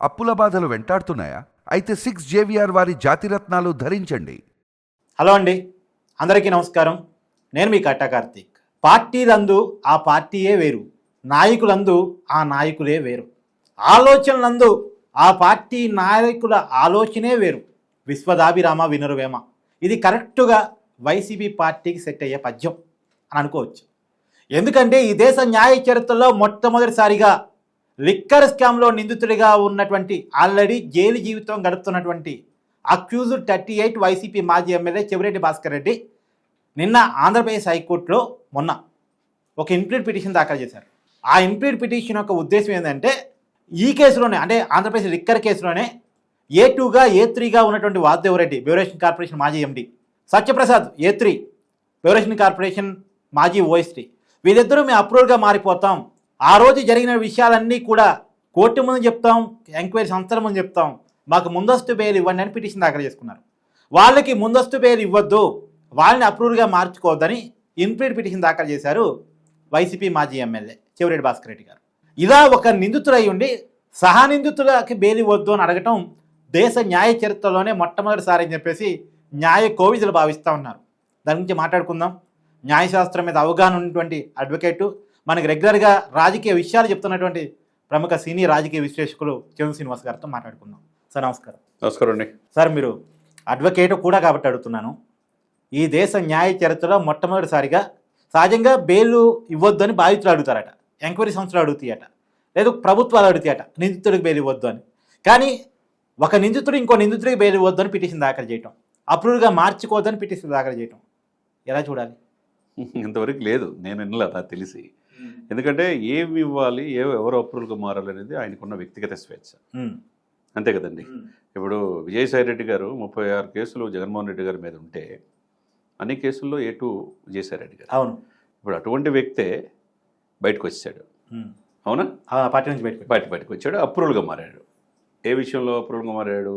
అప్పుల బాధలు వెంటాడుతున్నాయా? అయితే 6 JVR వారి జాతిరత్నాలు ధరించండి. హలో అండి, అందరికీ నమస్కారం. నేను మీ కట్టా కార్తీక్. పార్టీలందు ఆ పార్టీయే వేరు, నాయకులందు ఆ నాయకులే వేరు, ఆలోచనలందు ఆ పార్టీ నాయకుల ఆలోచనే వేరు. విశ్వదాభిరామ వినురవేమ. ఇది కరెక్టుగా వైసీపీ పార్టీకి సెట్ అయ్యే పద్యం అని అనుకోవచ్చు. ఎందుకంటే ఈ దేశ న్యాయ చరిత్రలో మొట్టమొదటిసారిగా లిక్కర్ స్కామ్లో నిందితుడిగా ఉన్నటువంటి, ఆల్రెడీ జైలు జీవితం గడుపుతున్నటువంటి అక్యూజ్డ్ 38 వైసీపీ మాజీ ఎమ్మెల్యే చెవిరెడ్డి భాస్కర్ రెడ్డి నిన్న ఆంధ్రప్రదేశ్ హైకోర్టులో మొన్న ఒక ఇంప్లీడ్ పిటిషన్ దాఖలు చేశారు. ఆ ఇంప్లీడ్ పిటిషన్ యొక్క ఉద్దేశం ఏంటంటే, ఈ కేసులోనే, అంటే ఆంధ్రప్రదేశ్ లిక్కర్ కేసులోనే A2గా A3గా ఉన్నటువంటి వాసుదేవరెడ్డి, బ్యూరేషన్ కార్పొరేషన్ మాజీ ఎండి, సత్యప్రసాద్ A3 బ్యూరేషన్ కార్పొరేషన్ మాజీ OST, వీరిద్దరూ మేము అప్రూవల్గా మారిపోతాం, ఆ రోజు జరిగిన విషయాలన్నీ కూడా కోర్టు ముందు చెప్తాం, ఎంక్వైరీ సంస్థల ముందు చెప్తాం, మాకు ముందస్తు బెయిల్ ఇవ్వండి అని పిటిషన్ దాఖలు చేసుకున్నారు. వాళ్ళకి ముందస్తు బెయిల్ ఇవ్వద్దు, వాళ్ళని అప్రూవల్గా మార్చుకోవద్దని ఇన్ప్లీడ్ పిటిషన్ దాఖలు చేశారు వైసీపీ మాజీ ఎమ్మెల్యే చెవిరెడ్డి భాస్కర్ రెడ్డి గారు. ఇలా ఒక నిందితులై ఉండి సహానిందితులకి బెయిల్ ఇవ్వద్దు అని అడగటం దేశ న్యాయ చరిత్రలోనే మొట్టమొదటిసారి అని చెప్పేసి న్యాయ కోవిదులు భావిస్తూ ఉన్నారు. దాని గురించి మాట్లాడుకుందాం. న్యాయశాస్త్రం మీద అవగాహన ఉన్నటువంటి అడ్వకేటు, మనకి రెగ్యులర్గా రాజకీయ విషయాలు చెప్తున్నటువంటి ప్రముఖ సీనియర్ రాజకీయ విశ్లేషకులు చంద్ర శ్రీనివాస్ గారితో మాట్లాడుకుందాం. సార్ నమస్కారం. నమస్కారం అండి. సార్, మీరు అడ్వకేటు కూడా కాబట్టి అడుగుతున్నాను, ఈ దేశ న్యాయ చరిత్రలో మొట్టమొదటిసారిగా సహజంగా బెయిల్ ఇవ్వద్దు అని బాధితులు అడుగుతారట, ఎంక్వైరీ సంస్థలు అడుగుతాయట, లేదు ప్రభుత్వాలు అడుగుతాయట నిందితుడికి బెయిల్ ఇవ్వద్దు అని. కానీ ఒక నిందితుడు ఇంకో నిందితుడికి బెయిల్ ఇవ్వద్దు అని పిటిషన్ దాఖలు చేయటం, అప్రూవ్గా మార్చుకోవద్దని పిటిషన్ దాఖలు చేయటం ఎలా చూడాలి? ఇంతవరకు లేదు, నేను వినలే, నాకు తెలిసి. ఎందుకంటే ఏమి ఇవ్వాలి, ఎవరు అప్రూవల్గా మారాలి అనేది ఆయనకున్న వ్యక్తిగత స్వేచ్ఛ, అంతే కదండి. ఇప్పుడు విజయసాయి రెడ్డి గారు 36 కేసులు జగన్మోహన్ రెడ్డి గారి మీద ఉంటే అన్ని కేసుల్లో A2 విజయసాయి రెడ్డి గారు. అవును. ఇప్పుడు అటువంటి వ్యక్తే బయటకు వచ్చాడు, అవునా? పార్టీ నుంచి బయటకు వచ్చాడు, అప్రూవల్గా మారాడు. ఏ విషయంలో అప్రూవల్గా మారాడు?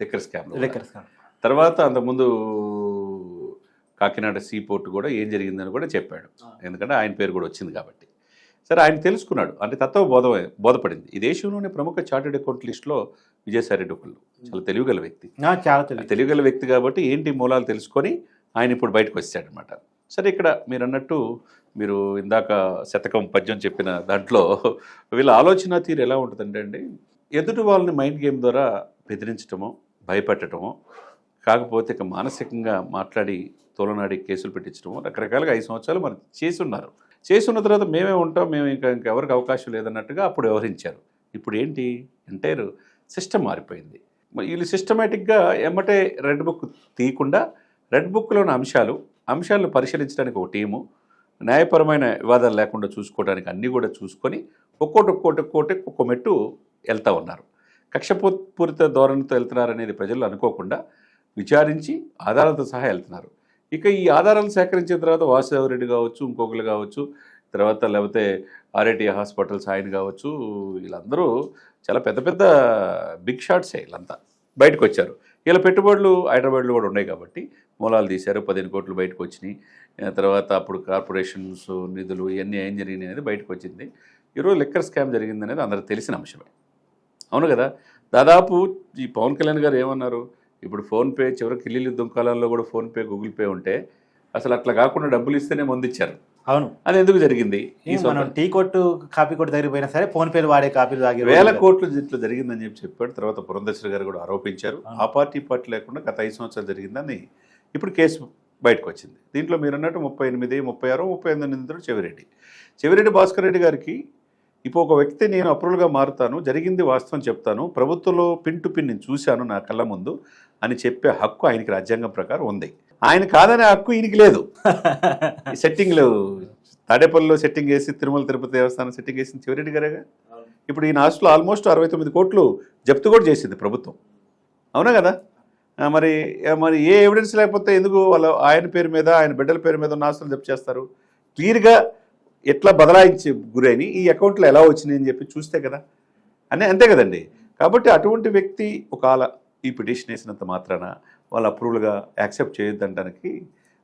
Liquor scam. తర్వాత అంతకుముందు కాకినాడ సీ పోర్ట్ కూడా ఏం జరిగిందని కూడా చెప్పాడు, ఎందుకంటే ఆయన పేరు కూడా వచ్చింది కాబట్టి. సరే, ఆయన తెలుసుకున్నాడు, అంటే బోధపడింది. ఈ దేశంలోనే ప్రముఖ చార్టెడ్ అకౌంట్ లిస్టులో విజయసాయి రెడ్డి ఒకళ్ళు. చాలా తెలివిగల వ్యక్తి, తెలివిగల వ్యక్తి కాబట్టి ఏంటి మూలాలు తెలుసుకొని ఆయన ఇప్పుడు బయటకు వచ్చాడనమాట. సరే, ఇక్కడ మీరు అన్నట్టు, మీరు ఇందాక శతకం పద్యం చెప్పిన దాంట్లో వీళ్ళ ఆలోచన తీరు ఎలా ఉంటుందంటే అండి, ఎదుటి వాళ్ళని మైండ్ గేమ్ ద్వారా బెదిరించడమో భయపెట్టడమో, కాకపోతే ఇక మానసికంగా మాట్లాడి తోలనాడి కేసులు పెట్టించడమో, రకరకాలుగా 5 సంవత్సరాలు మనం చేస్తున్న తర్వాత మేమే ఉంటాం, మేము ఇంకెవరికి అవకాశం లేదన్నట్టుగా అప్పుడు వ్యవహరించారు. ఇప్పుడు ఏంటి, ఎంటైర్ సిస్టమ్ మారిపోయింది. వీళ్ళు సిస్టమేటిక్గా ఎమ్మటే రెడ్ బుక్ తీయకుండా, రెడ్ బుక్లోని అంశాలను పరిశీలించడానికి ఒక టీము, న్యాయపరమైన వివాదాలు లేకుండా చూసుకోవడానికి అన్నీ కూడా చూసుకొని ఒక్కొక్క మెట్టు వెళ్తూ ఉన్నారు. కక్షపూరిత ధోరణితో వెళ్తున్నారనేది ప్రజలు అనుకోకుండా విచారించి ఆధారాలతో సహా వెళ్తున్నారు. ఇక ఈ ఆధారాలు సేకరించిన తర్వాత వాసుదేవరెడ్డి కావచ్చు, ఇంకొకరు కావచ్చు, తర్వాత లేకపోతే ఆర్ఐటీ హాస్పిటల్స్ ఆయన కావచ్చు, వీళ్ళందరూ చాలా పెద్ద పెద్ద బిగ్ షాట్సే. వీళ్ళంతా బయటకు వచ్చారు. వీళ్ళ పెట్టుబడులు హైదరాబాద్లో కూడా ఉన్నాయి కాబట్టి మూలాలు తీశారు, 15 కోట్లు బయటకు వచ్చినాయి. తర్వాత అప్పుడు కార్పొరేషన్స్ నిధులు ఇవన్నీ ఏం జరిగినాయి అనేది బయటకు వచ్చింది. ఈరోజు లిక్కర్ స్కామ్ జరిగింది అనేది అందరికి తెలిసిన అంశమే, అవును కదా. దాదాపు ఈ పవన్ కళ్యాణ్ గారు ఏమన్నారు, ఇప్పుడు ఫోన్పే చివరికి ఇల్లు దుంకాలలో కూడా ఫోన్పే గూగుల్ పే ఉంటే అసలు అట్లా కాకుండా డబ్బులు ఇస్తేనే ముందిచ్చారు. అవును, అది ఎందుకు జరిగింది? టీ కొట్టు కాపీ కొట్టు దగ్గర పోయినా సరే ఫోన్పేలు వాడే కాపీలు తాగి 1000 కోట్లు ఇట్లా జరిగిందని చెప్పాడు. తర్వాత పురంధేశ్వరి గారు కూడా ఆరోపించారు. ఆ పార్టీ లేకుండా గత 5 సంవత్సరాలు జరిగిందని ఇప్పుడు కేసు బయటకు వచ్చింది. దీంట్లో మీరు అన్నట్టు 38, 36, 38 నిందితుడు చెవిరెడ్డి భాస్కర్ రెడ్డి గారికి ఇప్పుడు ఒక వ్యక్తి, నేను అప్రూవల్గా మారుతాను, జరిగింది వాస్తవం చెప్తాను, ప్రభుత్వంలో పిన్ టు పిన్ నేను చూశాను నా కళ్ళ ముందు అని చెప్పే హక్కు ఆయనకి రాజ్యాంగం ప్రకారం ఉంది. ఆయన కాదనే హక్కు ఈయనకి లేదు. సెట్టింగ్లు తాడేపల్లిలో సెట్టింగ్ వేసి తిరుమల తిరుపతి దేవస్థానం సెట్టింగ్ వేసింది చెవిరెడ్డి గారేగా. ఇప్పుడు ఈ ఆస్తులు ఆల్మోస్ట్ 69 కోట్లు జప్తు కూడా చేసింది ప్రభుత్వం, అవునా కదా. మరి ఏ ఎవిడెన్స్ లేకపోతే ఎందుకు వాళ్ళు ఆయన పేరు మీద, ఆయన బిడ్డల పేరు మీద ఉన్న ఆస్తులు జప్తు చేస్తారు? క్లియర్గా ఎట్లా బదలాయించి గురైన ఈ అకౌంట్లో ఎలా వచ్చినాయి అని చెప్పి చూస్తే కదా, అంతే కదండి. కాబట్టి అటువంటి వ్యక్తి ఒకవేళ ఈ పిటిషన్ వేసినంత మాత్రాన వాళ్ళు అప్రూవల్గా యాక్సెప్ట్ చేయొద్దంటానికి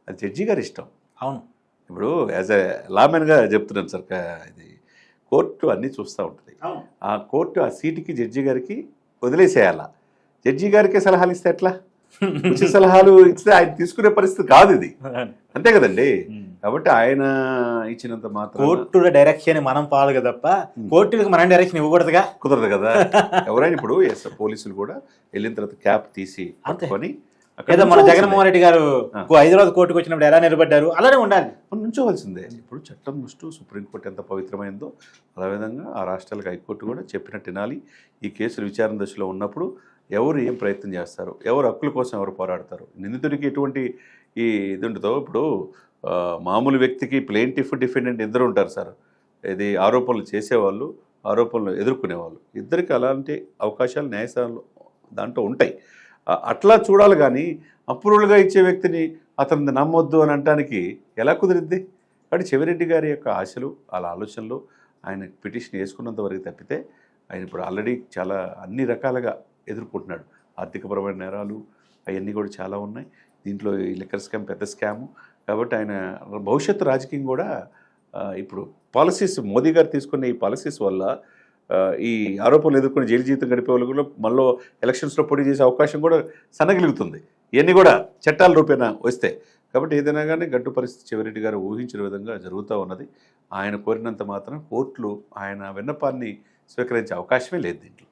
అది జడ్జి గారి ఇష్టం. అవును, ఇప్పుడు యాజ్ ఎ లామెన్గా చెప్తున్నాను సార్, ఇది కోర్టు అన్నీ చూస్తూ ఉంటుంది. ఆ కోర్టు ఆ సీటుకి జడ్జి గారికి వదిలేసేయాలా. జడ్జి గారికే సలహాలు ఇస్తే ఎట్లా? ఉచిత సలహాలు ఇస్తే ఆయన తీసుకునే పరిస్థితి కాదు ఇది, అంతే కదండి. కాబట్టి ఆయన ఇచ్చినంత మాత్రం కోర్టుల డైరెక్షన్ మనం పాలుగా తప్ప కోర్టులకు మనం డైరెక్షన్ ఇవ్వకూడదుగా. కుదరదు కదా. ఎవరైనా ఇప్పుడు పోలీసులు కూడా వెళ్ళిన తర్వాత క్యాప్ తీసి పట్టుకొని ఏదో మన జగన్మోహన్ రెడ్డి గారు హైదరాబాద్ కోర్టుకు వచ్చినప్పుడు ఎలా నిలబడ్డారు అలానే ఉండాలి, మనం నుంచోవలసిందే. ఇప్పుడు చట్టం దృష్టి సుప్రీంకోర్టు ఎంత పవిత్రమైందో అదే విధంగా ఆ రాష్ట్రాలకు హైకోర్టు కూడా చెప్పినట్టు వినాలి. ఈ కేసులు విచారణ దశలో ఉన్నప్పుడు ఎవరు ఏం ప్రయత్నం చేస్తారు, ఎవరు హక్కుల కోసం ఎవరు పోరాడతారు, నిందితుడికి ఎటువంటి ఈ ఇది ఉంటుందో. ఇప్పుడు మామూలు వ్యక్తికి ప్లేంటిఫ్ డిఫెండెంట్ ఇద్దరు ఉంటారు సార్. ఇది ఆరోపణలు చేసేవాళ్ళు, ఆరోపణలు ఎదుర్కొనేవాళ్ళు, ఇద్దరికి అలాంటి అవకాశాలు న్యాయస్థానంలో దాంట్లో ఉంటాయి. అట్లా చూడాలి. కానీ అప్రూవల్గా ఇచ్చే వ్యక్తిని అతన్ని నమ్మొద్దు అని అనడానికి ఎలా కుదిరిద్ది? కాబట్టి చెవిరెడ్డి గారి యొక్క ఆశలు వాళ్ళ ఆలోచనలు ఆయన పిటిషన్ వేసుకున్నంత వరకు తప్పితే ఆయన ఇప్పుడు ఆల్రెడీ చాలా అన్ని రకాలుగా ఎదుర్కొంటున్నాడు. ఆర్థికపరమైన నేరాలు అవన్నీ కూడా చాలా ఉన్నాయి. దీంట్లో ఈ లిక్కర్ స్కామ్ పెద్ద స్కాము. కాబట్టి ఆయన భవిష్యత్తు రాజకీయం కూడా ఇప్పుడు పాలసీస్ మోదీ గారు తీసుకున్న ఈ పాలసీస్ వల్ల ఈ ఆరోపణలు ఎదుర్కొని జైలు జీవితం గడిపే వాళ్ళు కూడా మళ్ళీ ఎలక్షన్స్లో పోటీ చేసే అవకాశం కూడా సన్నగిలుగుతుంది, ఇవన్నీ కూడా చట్టాల రూపేణా వస్తే. కాబట్టి ఏదైనా కానీ గట్టు పరిస్థితి చెవిరెడ్డి గారు ఊహించిన విధంగా జరుగుతూ ఉన్నది. ఆయన కోరినంత మాత్రం కోర్టులు ఆయన విన్నపాన్ని స్వీకరించే అవకాశమే లేదు దీంట్లో.